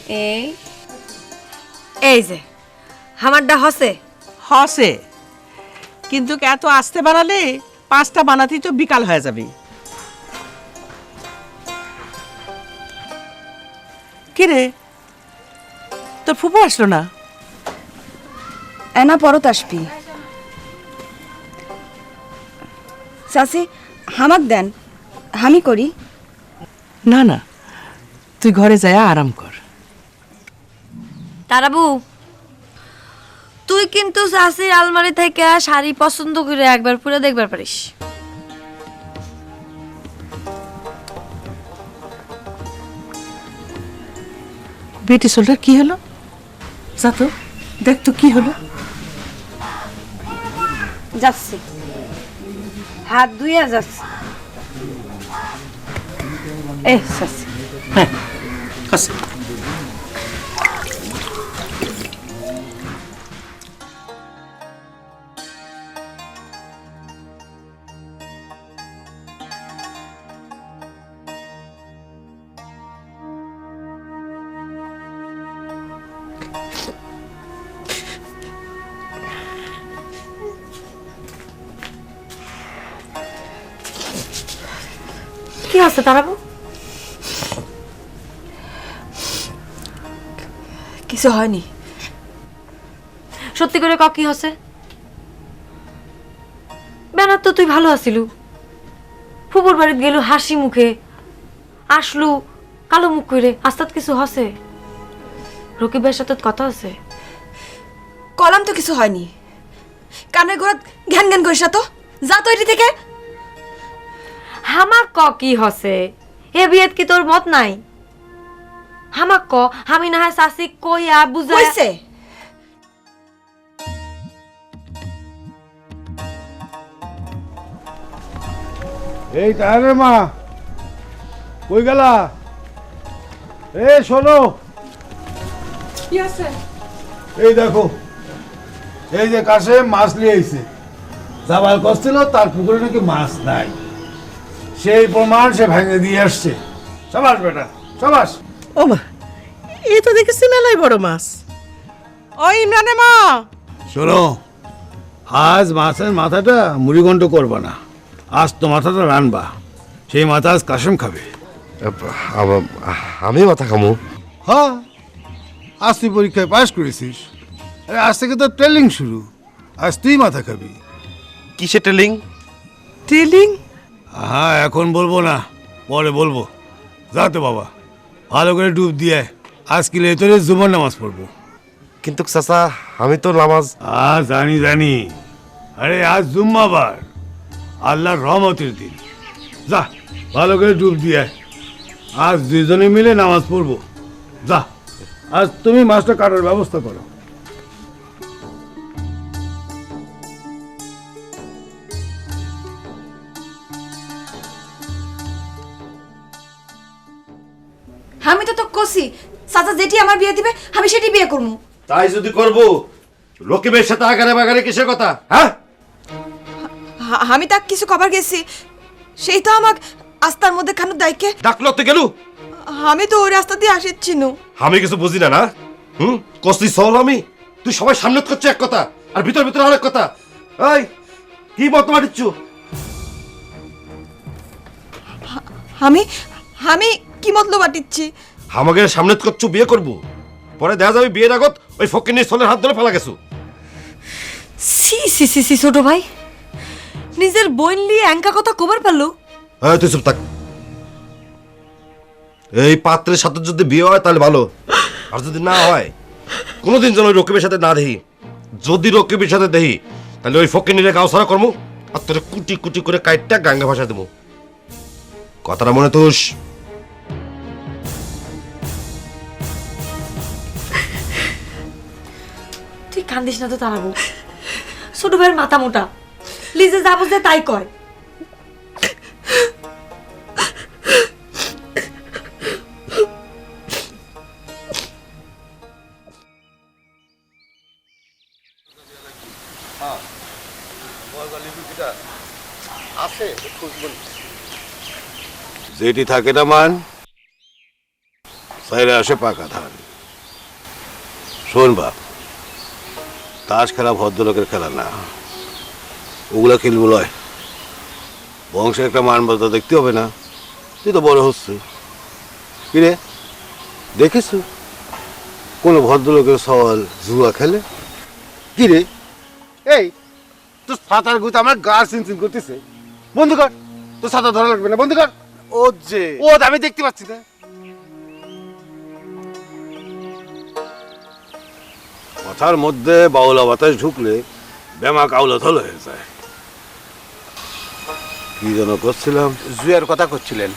এই এই যে আমারটা হসে হসে, কিন্তু এত আস্তে বানালে 5টা বানাতেই তো বিকাল হয়ে যাবে। কিরে, তোর ফুপু আসলো না? এনা পরত আসবি। চাচি হামাক দেন, আমি করি। না না, তুই ঘরে যায় আরাম কর। তারাবু, তুই কিন্তু চাষির আলমারি থেকে শাড়ি পছন্দ করে একবার পুরো দেখবার পারিস। বেটি সোলটার কি হলো? যা তো দেখ তো কি হলো। যাচ্ছি, হাত ধুইয়া যাচ্ছি। চাচি হ্যাঁ আছে। কি আছে তারাবু? কিছু হয়নি। সত্যি করে কি হচ্ছে? বেনার তো তুই ভালো আছিলু, ফুপুর বাড়িতে গেলু হাসি মুখে, আসলু কালো মুখ করে। আস্তাদ কিছু হচ্ছে? রকিবের সাথে কথা আছে? কলাম তো কিছু হয়নি। কানের গোড়া ঘ্যান ঘ্যান করিস না তো, যা তো এটি থেকে। হামাক কি হচ্ছে? এ বিয়েত কি তোর মত নাই? হামাক আমি না হয় চাষি কইয়া বুঝা হইছে। এই তাহলে মা কই গেলা? এ শোনো, কি আছে? এই দেখো, এই যে কাছে মাছ নিয়ে আইছে। যাবার কছিল তার পুকুরে নাকি মাছ নাই, সেই প্রমাণ সে ভেঙে দিয়ে আসছে। সাবাস বেটা, সাবাস। ও মা, এই তো দেখেছি মেলায় বড় মাছ। ও ইমরানে মা, শোনো, আজ মাছের মাথাটা মুড়িঘণ্ট করবা না, আজ তো মাথাটা রানবা। সেই মাথা আজ কাশেম খাবে। আমি মাথা খামু? হ্যাঁ, আজ তুই পরীক্ষায় পাশ করেছিস, আরে আজ থেকে তো ট্রেনিং শুরু, আজ তুই মাথা খাবি। কিসে টেলিং? টেলিং? হ্যাঁ, এখন বলবো না, পরে বলবো। যাতে বাবা, ভালো করে ডুব দিয়ে আজ কি লেতরে জুমার নামাজ পড়বো। কিন্তু চাচা, আমি তো নামাজ। জানি জানি, আরে আজ জুম্মাবার, আল্লাহর রহমতের দিন। যা ভালো করে ডুব দিয়ে আজ দুইজনে মিলে নামাজ পড়বো। যা, আজ তুমি মাছটা কাটার ব্যবস্থা করো। আমি তো তো কষি, চাচা যেটি আমার বিয়ে দিবে আমি সেটি বিয়ে করবো। তাই যদি করব, রকিবের সাথে আগারে বাগারে কিসের কথা? হ্যাঁ, আমি তাক কিছু কবার গেছি, সেই তো আমাক আস্তার মধ্যে খানুর দায়কে ডাকলো তো গেলু। আমি তো ওই রাস্তা দিয়ে আসিচ্ছিনু। আমি কিছু বুঝি না। না কস্তি সল আমি, তুই সবাই সামনে করছো এক কথা আর ভিতর ভিতর অনেক কথা। এই কি মত মাটিচ্ছ? আমি আমি কি মতলব বাটিচ্ছি? আমাকে সামনে করছো বিয়ে করব, পরে দেখা যাবে বিয়ের আগত ওই ফকিনের ছোলের হাত ধরে ফেলা গেছো। সি সি সি সি ছোট ভাই, নিজের বোন লিয়ে এঙ্কা কথা কবার পারলো? হ্যাঁ, তুই চুপ থাক। এই পাত্রের সাথে যদি বিয়ে হয় তাহলে ভালো, আর যদি না হয় কোনোদিন যেন ওই রকিবের সাথে না দেখি। যদি রকিবের সাথে দেখি তাহলে ওই ফকিনিরে গাও সারা কর্ম আর তোরে কুটি কুটি করে কাইটটা গাঙ্গে ভাষা দেবো। কথাটা মনে তোস। তুই কান্দিস না তো তারাবু, ছোট ভাইয়ের মাথা মোটা, লিজে যা বুঝে তাই কয়। যেটি থাকে না মান, সাইরে আসে পাকা ধান। শোন বাপ, তাস খেলা ভদ্রলোকের খেলা না, ওগুলা খেলবো লয়। বংশের একটা মান মর্যাদা দেখতে হবে না? তুই তো বড় হচ্ছে, কিরে দেখিস কোনো ভদ্রলোকের সওয়াল জুয়া খেলে? কিরে এই তোর ছাতার গুতো আমার গা চিনচিন করতেছে, বন্ধ কর। তোর ছাতা ধরা লাগবে না, বন্ধ কর। ও যে ও আমি দেখতে পাচ্ছি না। কথার মধ্যে বাউলা বাতাস ঢুকলে বেমা কাউলা থল হয়ে যায়। কি যেন করছিলাম? জুয়ের কথা করছিলেন।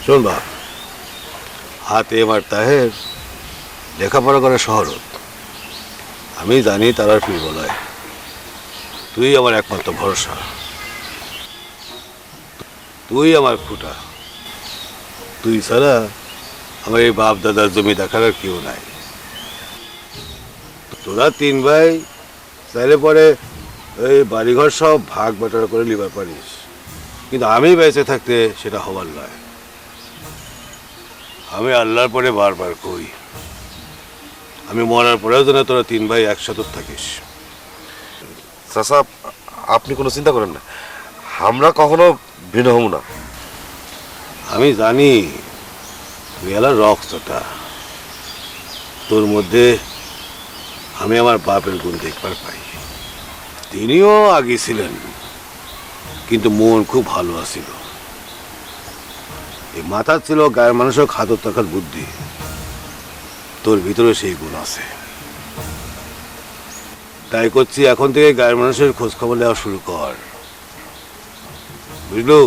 শোন বাপ, হাতে আমার তাহের লেখাপড়া করে শহরত। আমি জানি তারার ফির বলায় তুই আমার একমাত্র ভরসা, তুই আমার খুঁটা। তুই ছাড়া আমার এই বাপ দাদার জমি দেখার আর কেউ নাই। তোরা তিন ভাই চাইলে পরে এই বাড়িঘর সব ভাগ বাটোয়ারা করে লিবার পারিস, কিন্তু আমি বেঁচে থাকতে সেটা হবার নয়। আমি আল্লাহর পরে বারবার কই, আমি মরার পরেও যেন তোরা তিন ভাই একসাথে থাকিস। চাচা, আপনি কোনো চিন্তা করেন না, আমরা কখনো ভিন্ন হব না। আমি জানি তুই এলার রক্তটা, তোর মধ্যে আমি আমার বাপের গুণ দেখবার পাই। তিনিও আগে ছিলেন, কিন্তু মন খুব ভালো আছিল। এই মাথা ছিল গায়ের মানুষের খাদর থাকার বুদ্ধি, তোর ভিতরে সেই গুণ আছে। তাই করছি, এখন থেকে গায়ের মানুষের খোঁজ খবর নেওয়া শুরু কর, বুঝলু?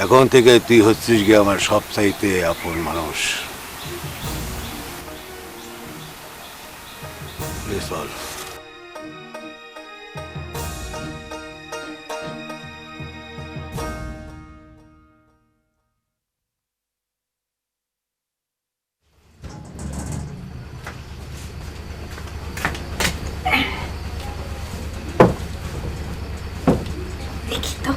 এখন থেকে তুই হচ্ছিস গিয়ে আমার সবচাইতে আপন মানুষ। চল। দেখি তো।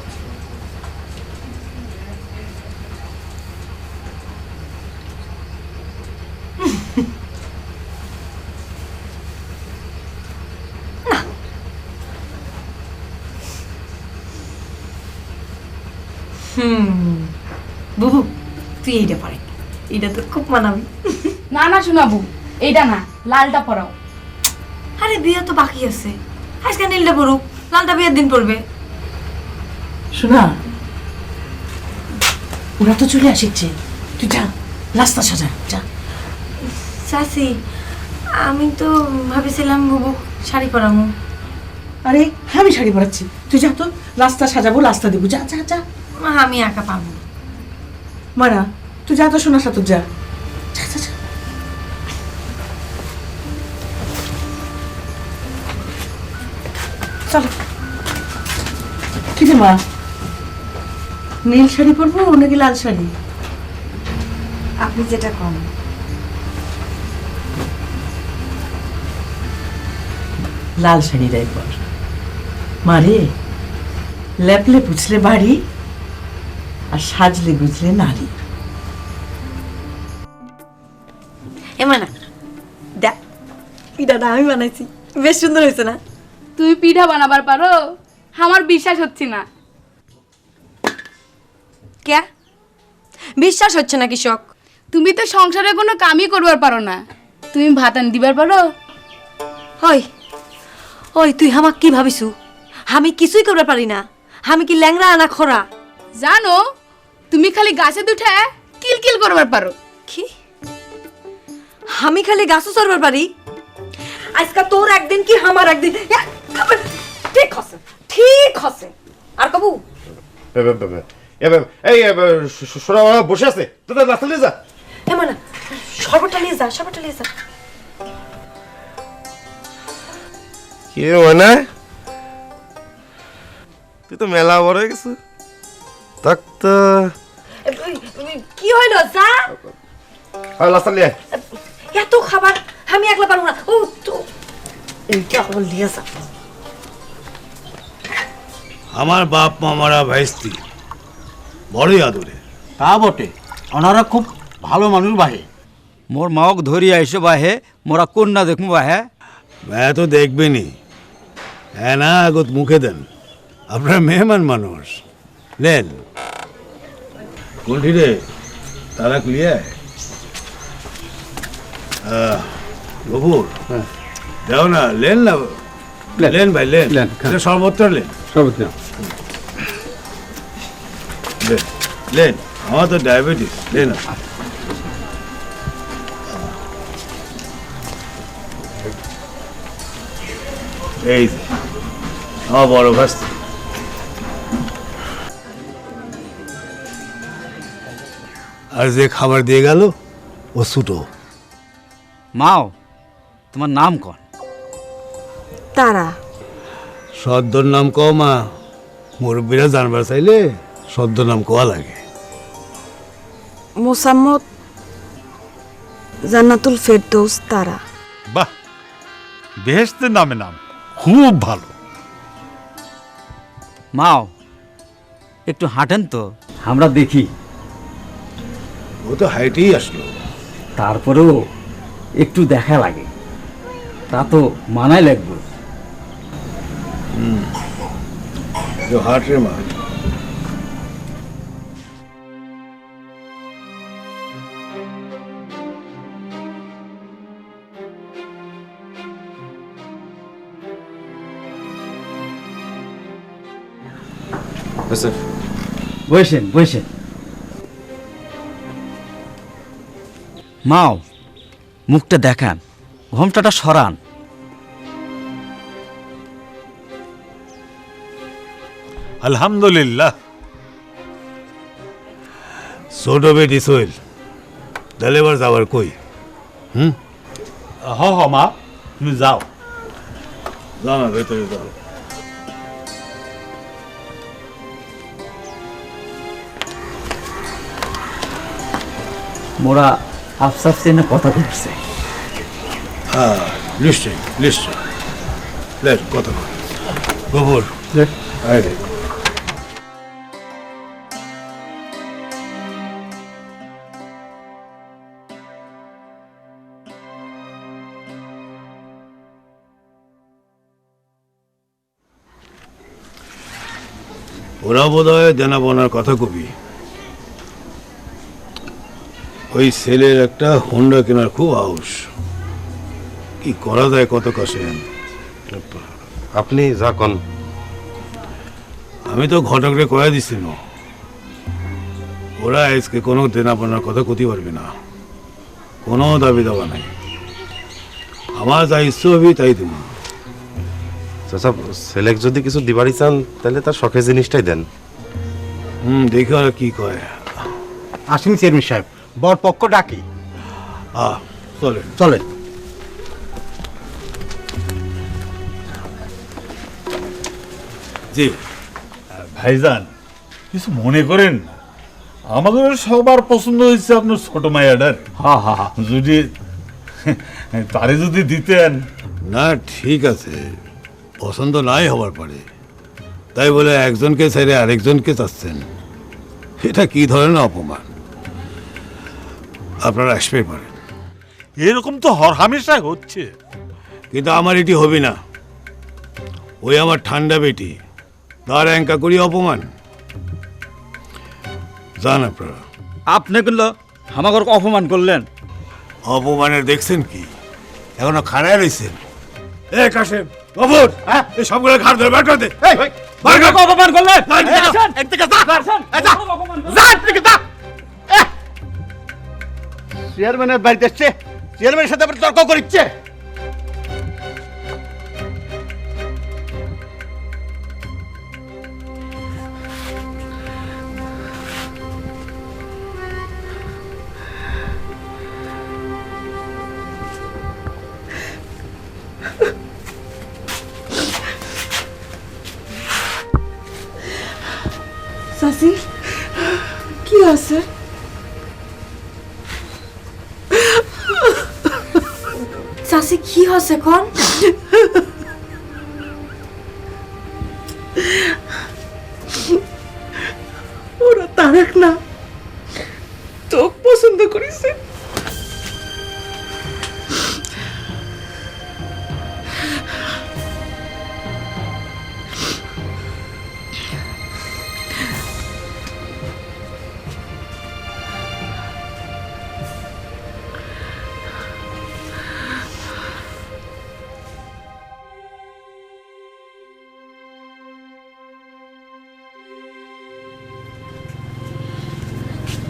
বুবু, তুই এইটা পরে, এটা তো খুব মানাবি। না না শোনাবো, এইটা না, লালটা পরাও। আরে বিয়ে তো বাকি আছে, আজকে নীলটা পড়ুক, লালটা বিয়ের দিন পড়বে। শোনা, ওরা তো চলে আসছে, তুই যা রাস্তা সাজা যা। চাচি, আমি তো ভাবিছিলাম বুবু শাড়ি পরামু। আরে আমি শাড়ি পরাচ্ছি, তুই যা তো, রাস্তা সাজাবো, রাস্তা দেবো, যা যা যা। আমি একা পারবো। মারা, তুই যা তো, শোনা সাথে যা যা যা যা। চলো। কি রে মা, নীল শাড়ি পরবো নাকি লাল শাড়ি? আপনি যেটা কম। লাল শাড়িটাই পর। মারে, লেপলে পুছলে বাড়ি, আর সাজলে গুজলে নারী। এমানা দেখ, পিঠাটা আমি বানাইছি, বেশ সুন্দর হয়েছে না? তুই পিঠা বানাবার পারো? আমার বিশ্বাস হচ্ছে না। কে বিশ্বাস হচ্ছে না কৃষক? তুমি তো সংসারে কোনো কামই করবার পারো না, তুমি ভাতান দিবার পারো? ওই ওই, তুই আমাক কি ভাবিছু? আমি কিছুই করতে পারি না। আমি কি ল্যাংড়া আনা খরা? জানো, তুমি খালি গাছে দুঠে কিলকিল করবার পারো। কি আমি খালি গাছও চড়বার পারি? আজকা তোর একদিন কি আমার একদিন। ঠিক আছে, ঠিক আছে। আর কবু এই সোনা বসে আছে, তোদের রাস্তা নিয়ে যা। এমানা, সর্বটা নিয়ে যা, সর্বটা নিয়ে যা। কি মানে, তুই তো মেলা বড় হয়ে গেছিস। তাক তো কি হইল? যা, রাস্তা নিয়ে এত খাবার আমি একলা পারবো না। ও তো এইটা হল নিয়ে যা। আমার বাপ মামারা ভাইস্তি বড়ই আদরে। তা বটে, ওনারা খুব ভালো মানুষ বাহে মোর মাওক ধরি আইসো বাহে মোরা কন্যা দেখমু বাহে मैं तो দেখবে নি হ্যাঁ না আগত মুখে দেন আপনার মেহমান মানুষ লেন কোনটি রে তারা ক্লিয়ার গফুর দাও না লেন না লেন ভাই লেন এটা সর্বত্র লেন লেন লেন আমার তো ডায়াবেটিস লেন এই যে আমার বড় ভাস্তি আর যে খাবার দিয়ে গেল ও ছুটো মাও তোমার নাম কোন তারা সদ্যর নাম কও মা মুরব্বীরা জানবার চাইলে সদ্য নাম কোয়া লাগে মোসাম্মদ জান্নাতুল ফেরদৌস তারা। বাহ বেহেশতের নামে নাম খুব ভালো। মাও একটু হাঁটেন তো আমরা দেখি ও তো হাইটেই আসলো তারপরেও একটু দেখা লাগে তা তো মানাই লাগবে হাট রে মা বসেন বসেন মাও মুখটা দেখান ঘোমটাটা সরান আলহামদুলিল্লাহ। ছোট বেটি সোহেল তাহলে এবার যাবার কই হ হ মা তুমি যাও। যাও না ভেতরে যাও মোরা আফসার চেনে কথা বলছে হ্যাঁ নিশ্চয়ই নিশ্চয়ই লেট কথা বল গোবর আয় রে ওরা বোধ হয় দেনা বোনার কথা কবি ওই ছেলের একটা হোন্ডা কেনার খুব আউস কি করা যায় কত কষেন আপনি যা কন আমি তো ঘটকরে কয়ে দিছি না ওরা আজকে কোনো দেনা পাওনার কথা কতি পারবে না কোনো দাবি দাবা নাই আমার যা ইচ্ছে হবি তাই দেব চাচা ছেলেক যদি কিছু দিবারই চান তাহলে তার শখের জিনিসটাই দেন দেখি ওরা কি কয় আসেন চেয়ারম্যান সাহেব বর পক্ষ ডাকি চলে চলেন জি ভাইজান কিছু মনে করেন না, আমাদের সবার পছন্দ হয়েছে আপনার ছোট মায়াডার। হ্যাঁ হ্যাঁ হ্যাঁ যদি তারে যদি দিতেন। না ঠিক আছে পছন্দ নাই হবার পারে তাই বলে একজনকে ছেড়ে আরেকজনকে চাচ্ছেন এটা কি ধরনের অপমান আপনারা আসবে পারেন এরকম তো হর হামেশা হচ্ছে। কিন্তু আমার এটি হবে না ওই আমার ঠান্ডা বেটি তার অ্যাঙ্কা করি অপমান জান আপনারা আপনি কিন্তু আমাকে অপমান করলেন অপমানের দেখছেন কি এখনো খাড়ায় রয়েছেন এ কাশেম বাবুর এই সবগুলো ঘাট ধরে বের করে দে অপমান করলেন চেয়ারম্যানের বাড়িতে এসছে চেয়ারম্যানের সাথে আবার তর্ক করিচ্ছে চাচি কি আছে চাচি কি হচ্ছে কোন ওরা তারাক না তোক পছন্দ করিস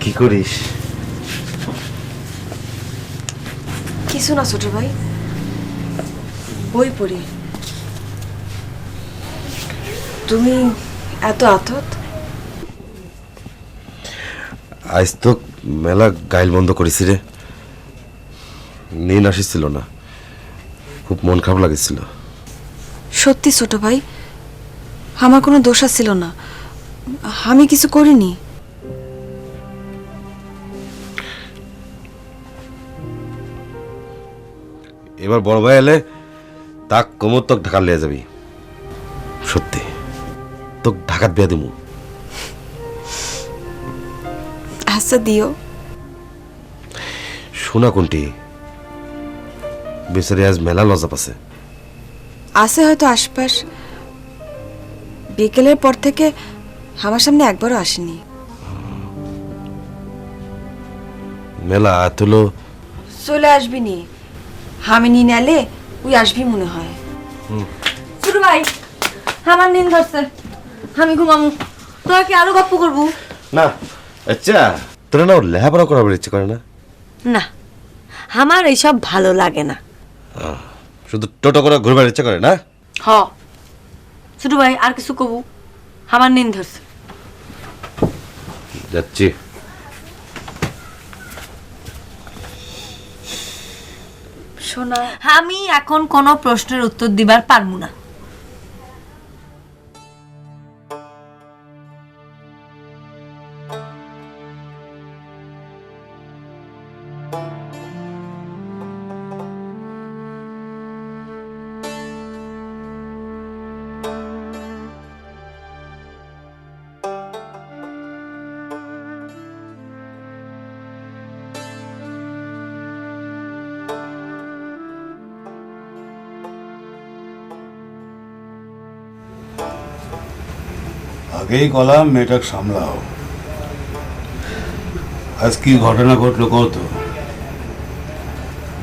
কি করিস? কিছু না ছোট ভাই, বই পড়ি। তুমি এত আতত? আজ তো মেলা গাইল বন্ধ করেছি রে। নিন আসিছিল না, খুব মন খারাপ লাগেছিল। সত্যি ছোট ভাই, আমার কোনো দোষ ছিল না, আমি কিছু করিনি। এবার বড় ভাই এলে তাক কোমর তোক ঢাকা লিয়ে যাবি। সত্যি তোক ঢাকাত বিয়া দিমু। আচ্ছা দিও। শোনা কোনটি বেচারি আজ মেলা লজা পাছে। আছে হয়তো আশপাশ, বিকেলের পর থেকে আমার সামনে একবারও আসেনি। মেলা এতলো চলে আসবি নি, আমি নিয়ে এলে ওই আসবি মনে হয়। ছোট ভাই, আমার নিন ধরছে, আমি ঘুমামু। তোরা কি আরো গপ্প করবো? না। আচ্ছা তোরা না ওর লেখাপড়া করাবার ইচ্ছে করে না? না, আমার এইসব ভালো লাগে না। শুধু টোটো করে ঘুরবার ইচ্ছে করে না? হ ছোট ভাই, আর কিছু কবু? আমার নিন ধরছে। যাচ্ছি। শোনা, আমি এখন কোনো প্রশ্নের উত্তর দিবার পারবো না। আগেই কলাম মেয়েটাকে সামলাও। আজ কি ঘটনা ঘটলো কত?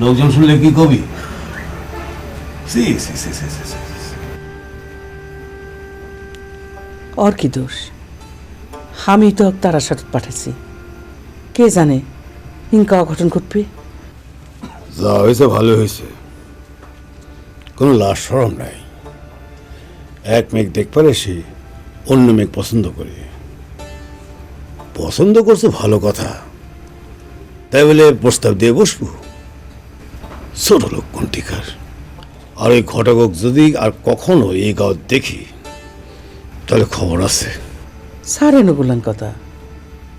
লোকজন শুনলে কি কবি? সি সি সি সি সি সি। ওর কি দোষ? আমি তো তারা সাথে পাঠাচ্ছি, কে জানে ইনকা অঘটন ঘটবে। যা হয়েছে ভালো হয়েছে, কোনো লাশ সরম নাই। এক মেঘ দেখতে পারে সে অন্য মেঘ পছন্দ করে। পছন্দ করছে ভালো কথা, তাই বলে প্রস্তাব দিয়ে বসবো? ছোট লোক কোনটিকার। আর ওই ঘটক যদি আর কখনো এই গাঁও দেখি তাহলে খবর আছে। সারেন বললেন কথা,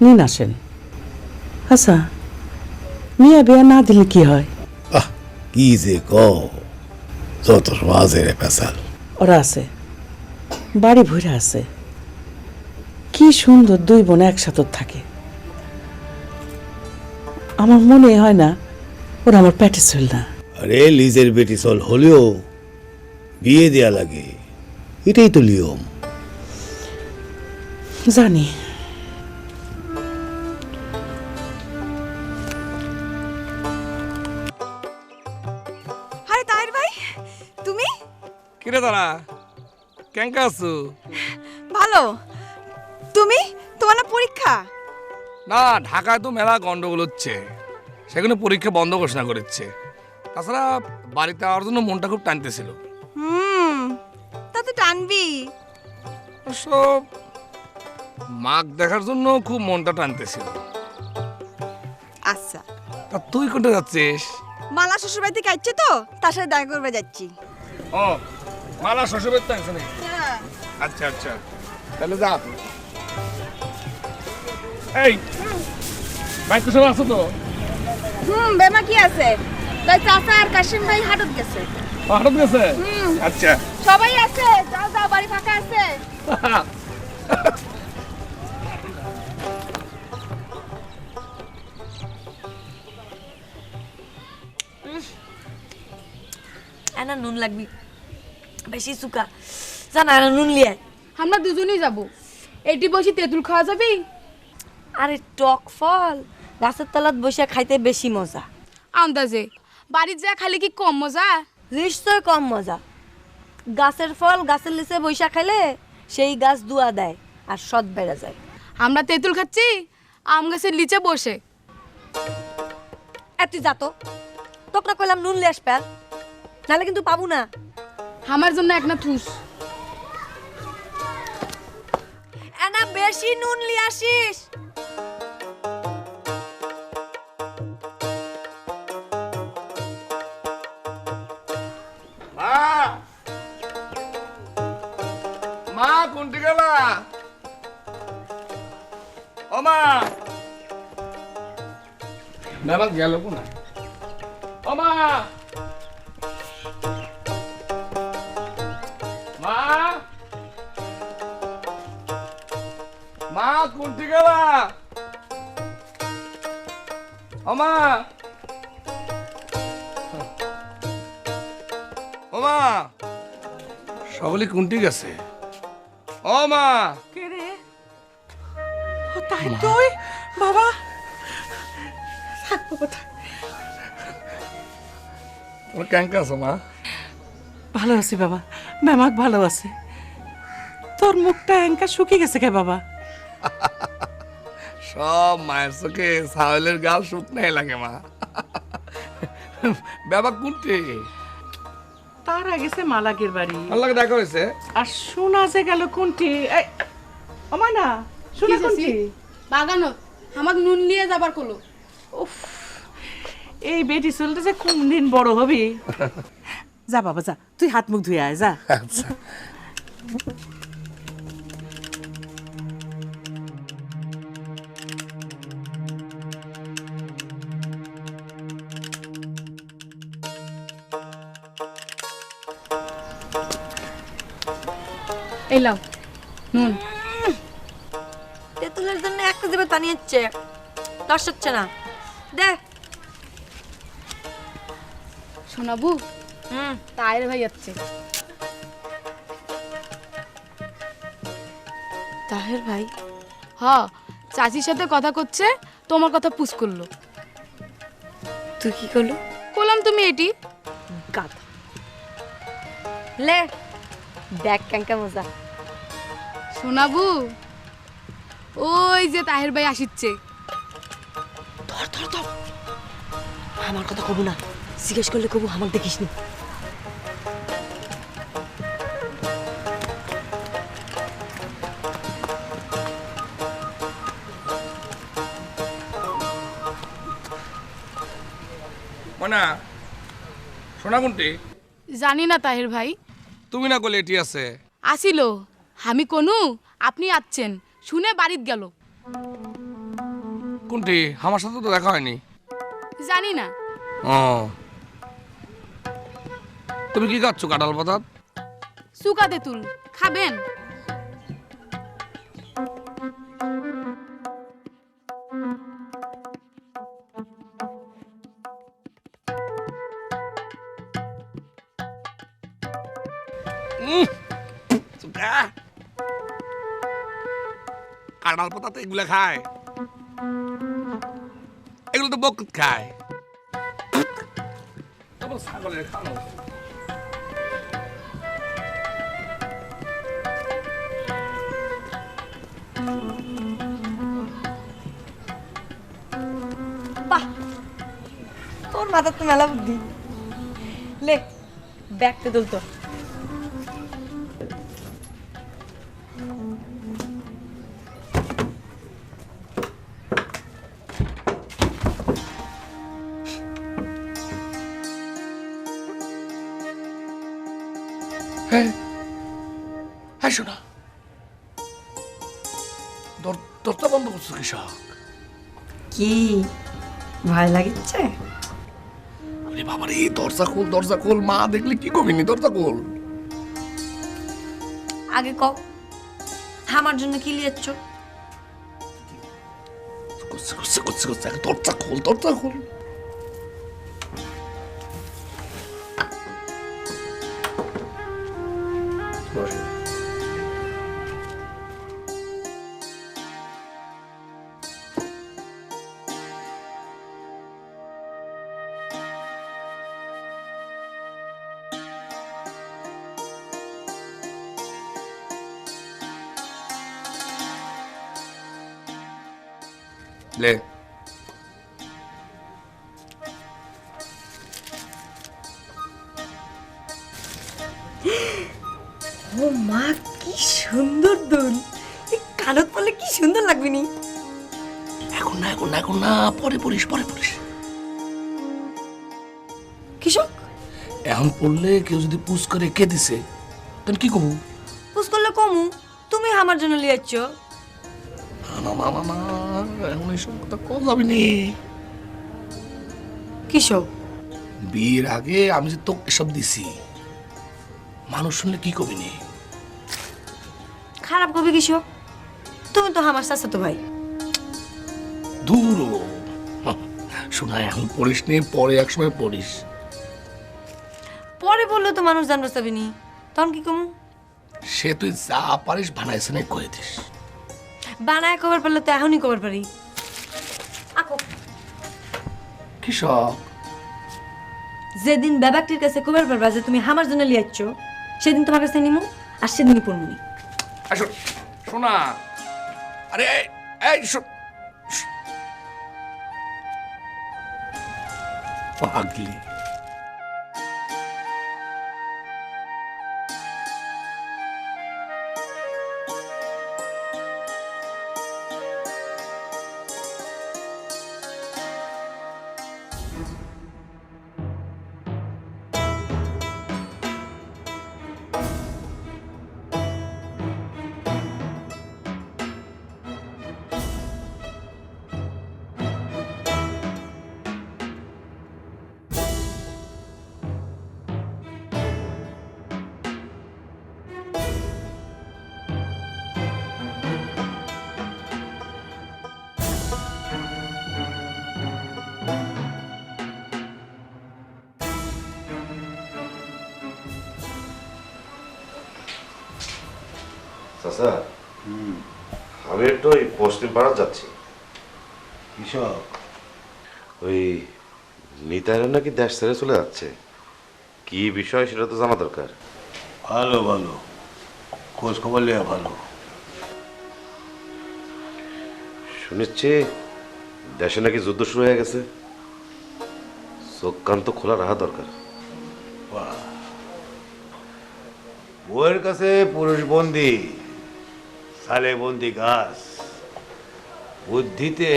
নিন আসেন। আচ্ছা, মিয়া বিয়া না দিলে কি হয়? আহ কি যে ক, যত বাজের পেশাল। ওরা আছে, বাড়ি ভরে আছে, কি সুন্দর দুই বোন একসাথে থাকে। আমার মনে হয় না ওরা আমার পেটে চল না। আরে লিজের বেটি চল হলেও বিয়ে দেয়া লাগে, এটাই তো নিয়ম। জানি। আরে তাহের ভাই, তুমি? কিরে দাঁড়া, কেঙ্কা আছো? ভালো। তুমি? তোমার না পরীক্ষা? না, ঢাকায় তো মেলা গন্ডগোল হচ্ছে, সেখানে পরীক্ষা বন্ধ ঘোষণা করেছে। তাছাড়া বাড়িতে আওয়ার জন্য মনটা খুব টানতেছিল। তা তো টানবি। অবশ্য মাক দেখার জন্য খুব মনটা টানতেছিল। আচ্ছা, তা তুই কোনটা যাচ্ছিস? মালা শ্বশুর বাড়ি থেকে আসছে তো, তার সাথে দেখা করবে যাচ্ছি। ও, মালা শ্বশুরের তো আছে নাকি? আচ্ছা আচ্ছা, তাহলে যা। এই ভাই, তো সব আছো তো? বেমা কি আছে? তাই চাচা আর কাশিম ভাই হাটত গেছে। হঠাৎ গেছে? আচ্ছা। সবাই আছে, যাও যাও, বাড়ি ফাঁকা আছে। এনা নুন লাগবি, বেশি সুকা জানা। এনা নুন লিয়ে আমরা দুজনেই যাব। এটি বসে তেঁতুল খাওয়া যাবি? আরে টক ফল গাছের তলাত বসে খাইতে বেশি মজা। আন্দাজে বাড়ির যা খালি কি কম মজা? নিশ্চয় কম মজা। গাছের ফল গাছের নিচে বৈশা খাইলে সেই গাছ দুয়া দেয় আর সৎ বেড়ে যায়। আমরা তেঁতুল খাচ্ছি আম গাছের নিচে বসে। তুই যা তো, তোকে না কইলাম নুন লেস প্যাল, নাহলে কিন্তু পাবো না। আমার জন্য এক না থুস। এনা বেশি নুন লি আসিস। মা, মা কোনটি গেলা? ও মা, মেলা গেল কোনা? ও মা, মা, মা কোনটি গেলা? ও মা, ও মা, সকলে কোনটি গেছে? ও মা, কে রে? ও তাই তুই বাবা? থাক বাবা, থাক। তোমার কেঙ্কা আছো মা? ভালো আছি বাবা, মেমাক ভালো আছে। তোর মুখটা এঙ্কা শুকিয়ে গেছে কে বাবা? সব মায়ের চোখে ছাগলের গাল শুকনাই লাগে মা। বাবা কোনটি? তার আগেছে মালাকের বাড়ি, আল্লাহকে দেখা হয়েছে। আর শোনা যে গেল কোনটি? আমার না শোনা কোনটি? বাগানত আমাকে নুন নিয়ে যাবার কলো। উফ, এই বেটি চলতে যে কোন দিন বড় হবি। যা বাবা যা, তুই হাত মুখ ধুয়ে আয় যা। আচ্ছা। এই লাও নুন। তেঁতুলের জন্য একটা জিভে পানি হচ্ছে, রস হচ্ছে না। দে। শোনাবু, তাইর ভাই যাচ্ছে। তাহের ভাই? হ, চাচির সাথে কথা করছে, তোমার কথা পুষ করলো। তুই কি করলো? বললাম তুমি এটি গাধা। লে দেখ কেঙ্কা মজা। শোনাবু, ওই যে তাহের ভাই আসিচ্ছে। ধর ধর ধর, আমার কথা কবু না, জিজ্ঞেস করলে কবু আমাকে দেখিস নি। মনা, শোনা কোনটি? জানি না তাহের ভাই। তুমি না করলে এটি আছে। আসিল, আমি কোনু আপনি আছেন শুনে বাড়িত গেল। কোনটি? আমার সাথে তো দেখা হয়নি। জানি না। ও, তুমি কি খাচ্ছ কাঁঠাল পাতা? সুকা তেঁতুল খাবেন? কাঁঠাল পাতা তো এগুলো খায়, এগুলো তো বকুত খায়। ছাগলের খানো। বাহ, তোর মাথার তো মেলা বুদ্ধি। লে ব্যাগ তেঁতুল তো। হ্যাঁ শোনা, দরজা বন্ধ করছো কৃষক? কি ভয় লাগিচ্ছে? আরে বাবা রে, দরজা খোল, মা দেখলে কি কবিনি, দরজা খোল। আগে ক, আমার জন্য কি লিয়েছ? করছে, দরজা খোল। লে ও মা, কি সুন্দর দুল! এই কানত পরলে কি সুন্দর লাগবে নি। এখন না এখন না এখন না, পরে পড়িস পরে পড়িস। কৃষক এখন পড়লে কেউ যদি পুষ করে কে দিছে তখন কি কমু? পুষ করলে কমু, তুমি আমার জন্য লিয়াচ্ছ। না না না না, এখন এইসব কথা কম যাবি নি। কৃষক বিয়ের আগে আমি যে তোকে এসব দিছি, মানুষ শুনলে কি কবি নি? খারাপ কবি কৃষক, তুমি তো আমার চাচাতো ভাই। দূর শোনা, এখন পড়িস নি, পরে এক সময় পড়িস। পরে বললে তো মানুষ জানতে চাবি নি, তখন কি কমু? সে তুই যা পারিস বানাইছে না কয়ে দিস। বানায় কবার পারলে তো এখনই কবার পারি। আকো, কৃষক যেদিন বাবাকটির কাছে কবার পারবা যে তুমি আমার জন্য লিয়াচ্ছ, সেদিন তোমার কাছে নিমু, আর সেদিনই পড়মুনি। আসো শোনা, আরে এই পাগলি। চাচা, আমি একটু ওই পশ্চিম পাড়া যাচ্ছি। কৃষক ওই নিতাইরা নাকি দেশ ছেড়ে চলে যাচ্ছে, কি বিষয় সেটা তো জানা দরকার। ভালো ভালো, খোঁজ খবর নেওয়া ভালো। শুনেছি দেশে নাকি যুদ্ধ শুরু হয়ে গেছে, চোখ কান তো খোলা রাখা দরকার। বউয়ের কাছে পুরুষ বন্দি, সালে বন্দি গাছ, বুদ্ধিতে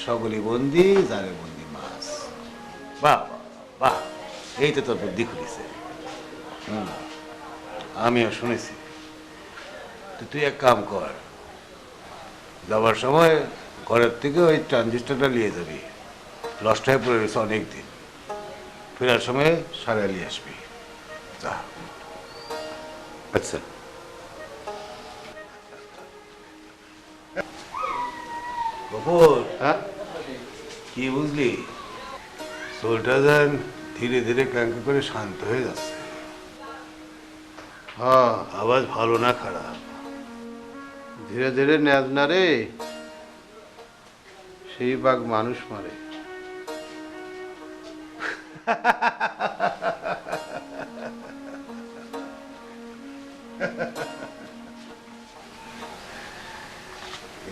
সকলি বন্দি, জালে বন্দি মাছ। বাহ বাহ বাহ, এই তো তোর বুদ্ধি খুলিছে। আমিও শুনেছি। তো তুই এক কাম কর, যাবার সময় ঘরের থেকে ওই ট্রানজিস্টারটা নিয়ে যাবি, লস্ট হয়ে পড়ে গেছে অনেকদিন। ফেরার সময় সারা নিয়ে আসবি, যা। আচ্ছা, কপুর, হ্যাঁ কি বুঝলি? সোলটা যেন ধীরে ধীরে ক্যাঙ্ক করে শান্ত হয়ে যাচ্ছে। হ্যাঁ, আওয়াজ ভালো না খারাপ? ধীরে ধীরে ন্যাজ না রে, সেই বাঘ মানুষ মারে।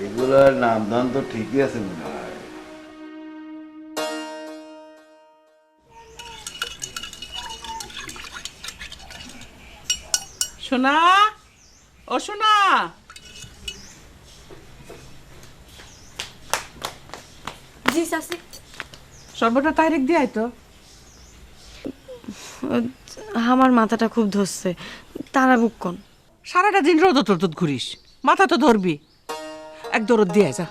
এগুলার নাম দান তো ঠিকই আছে মনে হয়। সোনা, ও সোনা, জি চাচি। সর্বটা তাইরেক দিয়ে তো। আমার মাথাটা খুব ধরছে, তারা বুকন। সারাটা দিন রোদ তোর ঘুরিস, মাথা তো ধরবি। এক দরদ দিয়ে যা।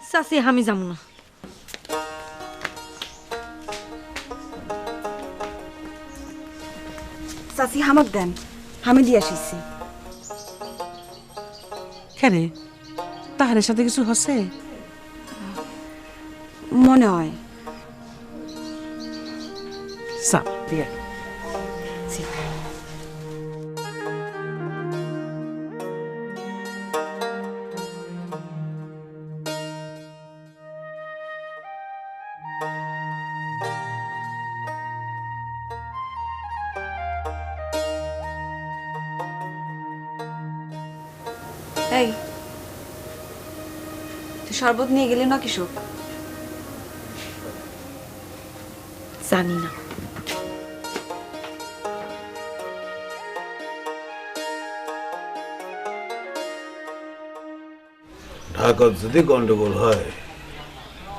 চাচি আমি যাবো না। চাচি হামাক দেন, আমি দিয়ে আসিছি। কেন, তাহারের সাথে কিছু হচ্ছে? মনে হয়। চাপ দিয়ে এই তুই শরবত নিয়ে গেলি না কিশোর? জানি না। ঢাকার যদি গন্ডগোল হয়,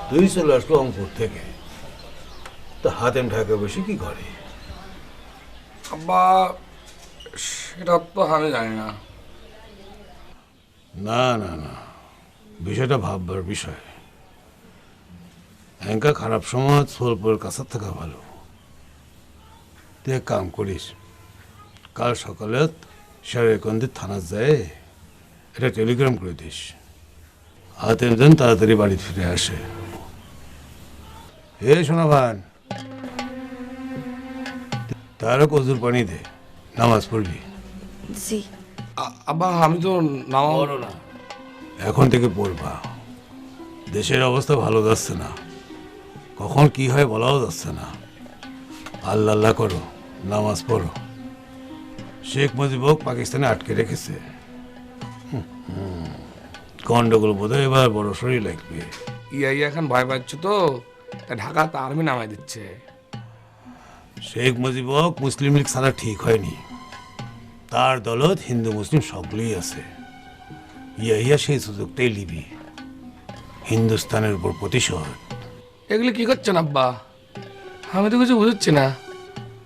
তুই চলে আসলো রংপুর থেকে, তা হাতেম ঢাকা বসে কি করে? আব্বা সেটা তো আমি জানি না। না না না, বিষয়টা ভাববার বিষয়। এঙ্কা খারাপ সমাজ সোলপুরের কাছে থাকা ভালো। তুই এক কাম করিস, কাল সকালে শেরেকন্দি থানা যায় এটা টেলিগ্রাম করে দিস, হাতেম যেন তাড়াতাড়ি বাড়ি ফিরে আসে। হে শোনা ভান, তারও কজুর পানি দে, নামাজ পড়বি। জি। আব্বা আমি তো নামাজ পড়ো না, এখন থেকে পড়বা। দেশের অবস্থা ভালো যাচ্ছে না, কখন কি হয় বলাও যাচ্ছে না। আল্লাহ আল্লাহ করো, নামাজ পড়ো। শেখ মুজিবক পাকিস্তানে আটকে রেখেছে। গন্ডগোল বোধহয় এবার বড় শরীর লাগবে। ইয়া এখন ভয় পাচ্ছ তো, তাই ঢাকাতে আর্মি নামাই দিচ্ছে। শেখ মুজিবক মুসলিম লীগ ছাড়া ঠিক হয়নি, তার দলত হিন্দু মুসলিম সবগুলোই আছে। ইয়া সেই সুযোগটাই লিবি, হিন্দুস্তানের উপর প্রতিশোধ। এগুলি কি করছেন আব্বা? আমি তো কিছু বুঝছি না।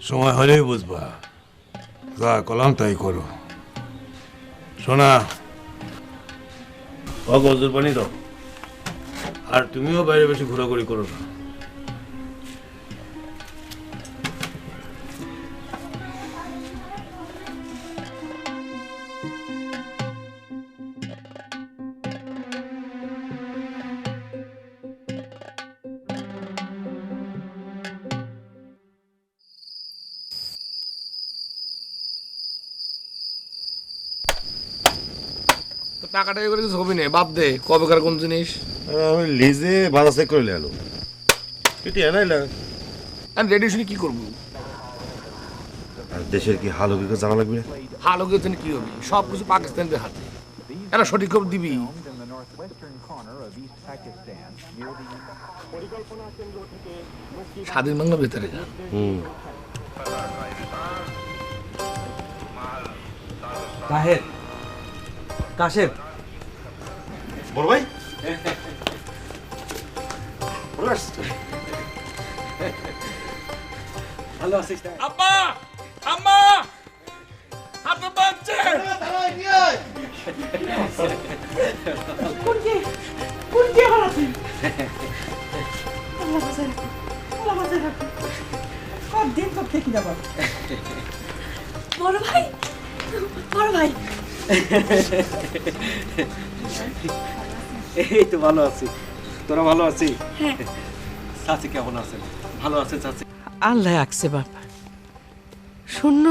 সময় হলেই বুঝবা, যা কলাম তাই করো। শোনা, অগজুর পানি দাও, আর তুমিও বাইরে বেশি ঘোরাঘুরি করো না। তো টাকাটা করে কিছু হবে না, বাদ দে। কবেকার কোন জিনিস? আমি লিজে বাধা চেক করে এলো এটি এনাইলা। আমি রেডি শুনে কি করবো? আর দেশের কি হাল হবে জানা লাগবে না? হাল হয়ে গেছে কি হবে? সব কিছু পাকিস্তানদের হাতে, এরা সঠিক খবর দিবি। স্বাধীন বাংলা ভেতরে গান। কাহের কাশেম বড় ভাই ভালো আছিস? আব্বা আম্মা হাতে বাঁচছে। বড় ভাই, বড় ভাই। এই তো ভালো আছি, তোরা ভালো আছিস? হ্যাঁ। চাচি কেমন আছেন? ভালো আছে চাচি? আল্লাহ আঁকছে বাপ। শূন্য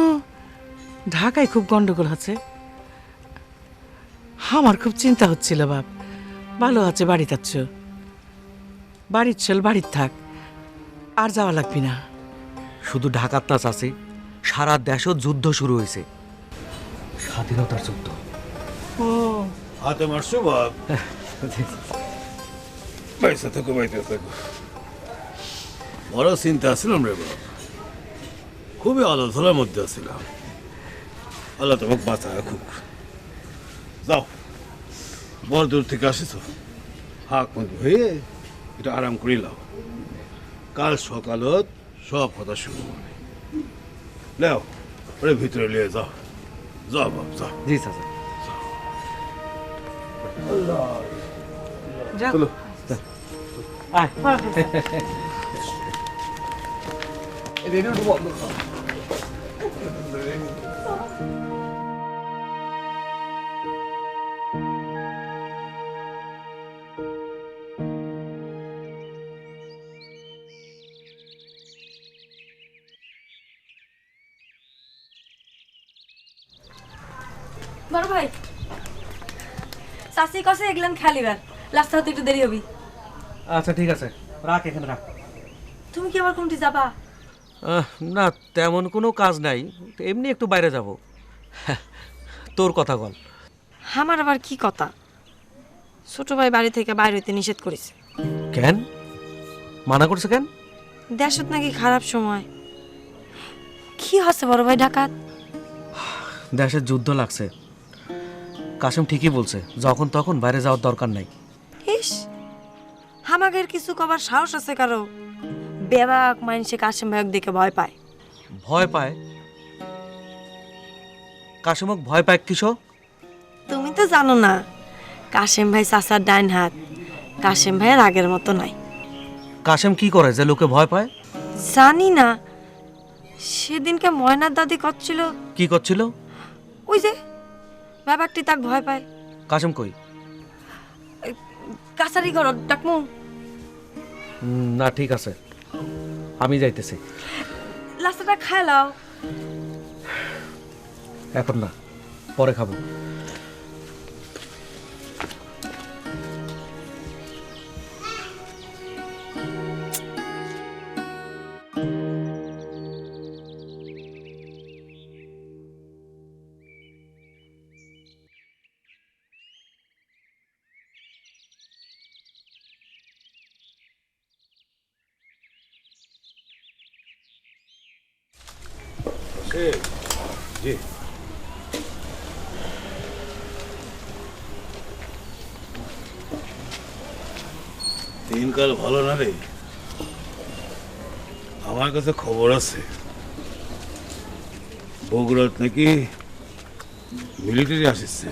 ঢাকায় খুব গন্ডগোল আছে, আমার খুব চিন্তা হচ্ছিল বাপ। ভালো আছে, বাড়িতে আছো, বাড়ির চল, বাড়ির থাক, আর যাওয়া লাগবি না। শুধু ঢাকার না চাচি, সারা দেশও যুদ্ধ শুরু হয়েছে, স্বাধীনতার যুদ্ধ। ও হাতে মারছো বাপ, পয়সা থাকো বাইতে থাকো। বড় চিন্তা আসছিলাম রে বাপ, খুবই আলোচনার মধ্যে আসছিলাম। আল্লাহ তোমাকে বাঁচা রাখুক। যাও, বড় দূর থেকে আসিস, হাক মুখ হয়ে এটা আরাম করে লাও। কাল সকালত সব কথা শুরু হবে। নাও, ওরে ভিতরে নিয়ে যাও। যাও বাপ, যাও। জি চাচা। যাও। চলো। আয়। রেডিওটা বন্ধ কর। বড় ভাই, চাষি কষে এগুলাম খেলিবার, লাস্ট হতে একটু দেরি হবি। আচ্ছা ঠিক আছে, রাখ এখানে রাখ। তুমি কি আবার কোনটি যাবা? না তেমন কোনো কাজ নাই, এমনি একটু বাইরে যাব। তোর কথা বল। আমার আবার কি কথা? ছোট ভাই বাড়ি থেকে বাইরে হইতে নিষেধ করেছে। কেন মানা করছে কেন? দেশত নাকি খারাপ সময়। কি হচ্ছে বড় ভাই ডাকাত? দেশের যুদ্ধ লাগছে। কাশেম ঠিকই বলছে, যখন তখন বাইরে যাওয়ার দরকার নাই। ইস, হামাগের কিছু কবার সাহস আছে কারো? বেবাক মানুষে কাশেম ভাইক দেখে ভয় পায়। ভয় পায়? কাশেমক ভয় পায় কিসব? তুমি তো জানো না, কাশেম ভাই চাচার ডাইন হাত। কাশেম ভাইয়ের আগের মতো নাই। কাশেম কি করে যে লোকে ভয় পায়? জানি না, সেদিনকে ময়নার দাদি করছিল। কি করছিল? ওই যে ব্যাপারটি তাক ভয় পায়। কাশেম কই? কাছারি ঘর ডাকমু। না ঠিক আছে, আমি যাইতেছি। লাস্টাটা খাই লাও। এখন না, পরে খাবো। জি, দিনকাল ভালো না রে। আমার কাছে খবর আছে, বগুড়াত নাকি মিলিটারি আসছে।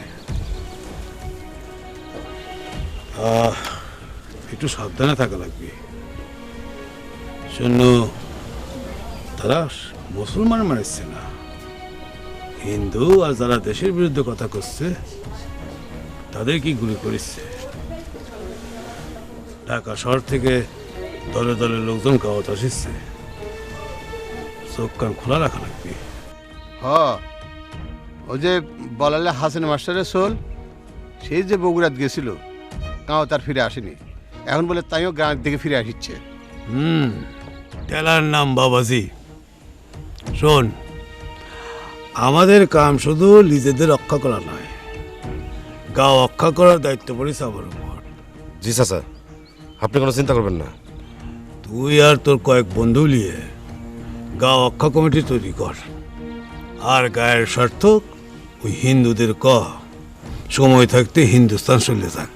একটু সাবধানে থাকা লাগবে। শোনো, তারা মুসলমান মানছে না, হিন্দু, আর যারা দেশের বিরুদ্ধে কথা করছে তাদের কি গুলি করেছে। ঢাকা শহর থেকে দলে দলে লোকজন গাওয়াত আসছে, চোখ কান খোলা রাখা লাগবে। ওই যে বলালে হাসান মাস্টারের সোল, সেই যে বগুড়াত গেছিল, গাঁও তার ফিরে আসেনি। এখন বলে তাইও গ্রামের দিকে ফিরে আসছে। টেলার নাম বাবাজি। শোন, আমাদের কাম শুধু নিজেদের রক্ষা করা নয়, গাঁও রক্ষা করার দায়িত্ব পড়েছে আমার উপর। জি চাচা, আপনি কোনো চিন্তা করবেন না। তুই আর তোর কয়েক বন্ধু নিয়ে গাঁও রক্ষা কমিটি তৈরি কর, আর গায়ের স্বার্থ ওই হিন্দুদের সময় থাকতে হিন্দুস্তান চলে যাক।